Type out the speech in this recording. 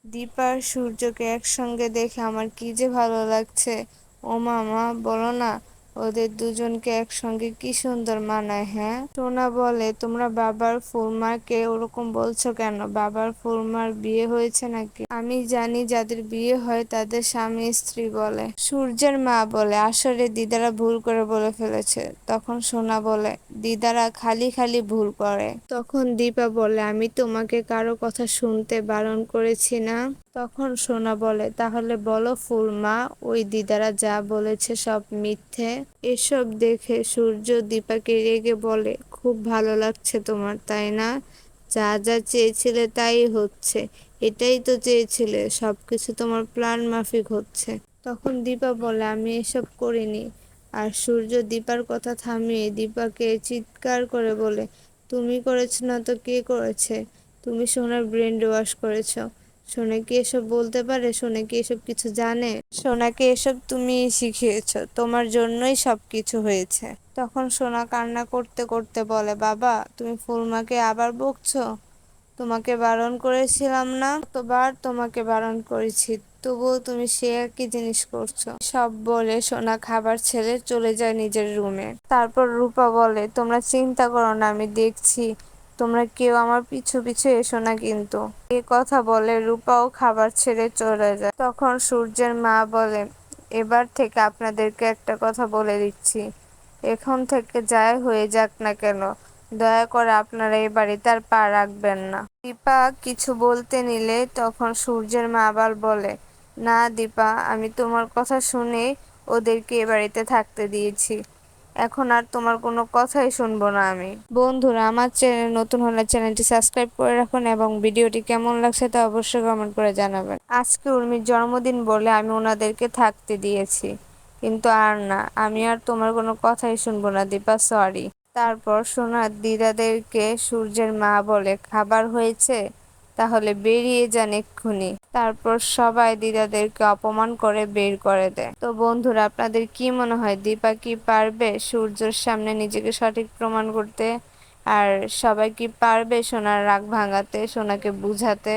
দীপা আর সূর্যকে একসঙ্গে দেখে আমার কি যে ভালো লাগছে। ও মামা, বলো না, ওদের দুজনকে একসঙ্গে কি সুন্দর মানায়। হ্যাঁ, সোনা বলে, তোমরা বাবার ফুলমাকে ওরকম বলছো কেন? বাবার ফুলমার বিয়ে হয়েছে নাকি? আমি জানি যাদের বিয়ে হয় তাদের স্বামী স্ত্রী বলে। সূর্যের মা বলে, আসলে দিদারা ভুল করে বলে ফেলেছে। তখন সোনা বলে, দিদারা খালি খালি ভুল করে। তখন দীপা বলে, আমি তোমাকে কারো কথা শুনতে বারণ করেছি না। তখন সোনা বলে, তাহলে বলো ফুলমা, ওই দিদারা যা বলেছে সব মিথ্যে। এসব দেখে সূর্য দীপাকে রেগে বলে, খুব ভালো লাগছে তোমার, তাই না? যা যা চেয়েছিলে তাই হচ্ছে। এটাই তো চেয়েছিলে, সবকিছু তোমার প্ল্যান মাফিক হচ্ছে। তখন দীপা বলে, আমি এসব করিনি। আর সূর্য দীপার কথা থামিয়ে দীপাকে চিৎকার করে বলে, তুমি করেছো না তো কে করেছে? তুমি সোনার ব্রেন ওয়াশ করেছো। সোনা কি এসব বলতে পারে? সোনা কি এসব কিছু জানে? সোনাকে এসব তুমি শিখিয়েছো, তোমার জন্যই সব কিছু হয়েছে। তখন সোনা কান্না করতে করতে বলে, বাবা তুমি ফুলমাকে আবার বকছো? তোমাকে বারণ করেছিলাম না? কতবার তোমাকে বারণ করেছি, তবুও তুমি সে একই জিনিস করছো। সব বলে সোনা খাবার ছেড়ে চলে যায় নিজের রুমে। তারপর রূপা বলে, তোমরা চিন্তা করো না, আমি দেখছি। তোমরা কেউ আমার পিছু পিছু এসো না কিন্তু। এ কথা বলে রূপাও খাবার ছেড়ে চলে যায়। তখন সূর্যের মা বলে, এবার থেকে আপনাদেরকে একটা কথা বলে দিচ্ছি, এখন থেকে যাই হয়ে যাক না কেন, দয়া করে আপনারা এই বাড়িতে আর পা রাখবেন না। দীপা কিছু বলতে নিলে তখন সূর্যের মা আবার বলে, না দীপা, আমি তোমার কথা শুনে ওদেরকে এ বাড়িতে থাকতে দিয়েছি, এখন আর তোমার কোনো কথাই শুনবো না আমি। বন্ধুরা, আমার চ্যানেল নতুন হলে চ্যানেলটি সাবস্ক্রাইব করে রাখুন এবং ভিডিওটি কেমন লাগছে তা অবশ্যই কমেন্ট করে জানাবেন। আজকে উর্মির জন্মদিন বলে আমি ওনাদেরকে থাকতে দিয়েছি, কিন্তু আর না, আমি আর তোমার কোনো কথাই শুনবো না দীপা, সরি। তারপর সোনার দিদাদেরকে সূর্যের মা বলে, খাবার হয়েছে, তাহলে বেরিয়ে যান এক্ষুনি। তারপর সবাই দিদাদেরকে অপমান করে বের করে দেয়। তো বন্ধুরা, আপনাদের কি মনে হয়, দীপা কি পারবে সূর্যের সামনে নিজেকে সঠিক প্রমাণ করতে? আর সবাই কি পারবে সোনার রাগ ভাঙাতে, সোনাকে বুঝাতে?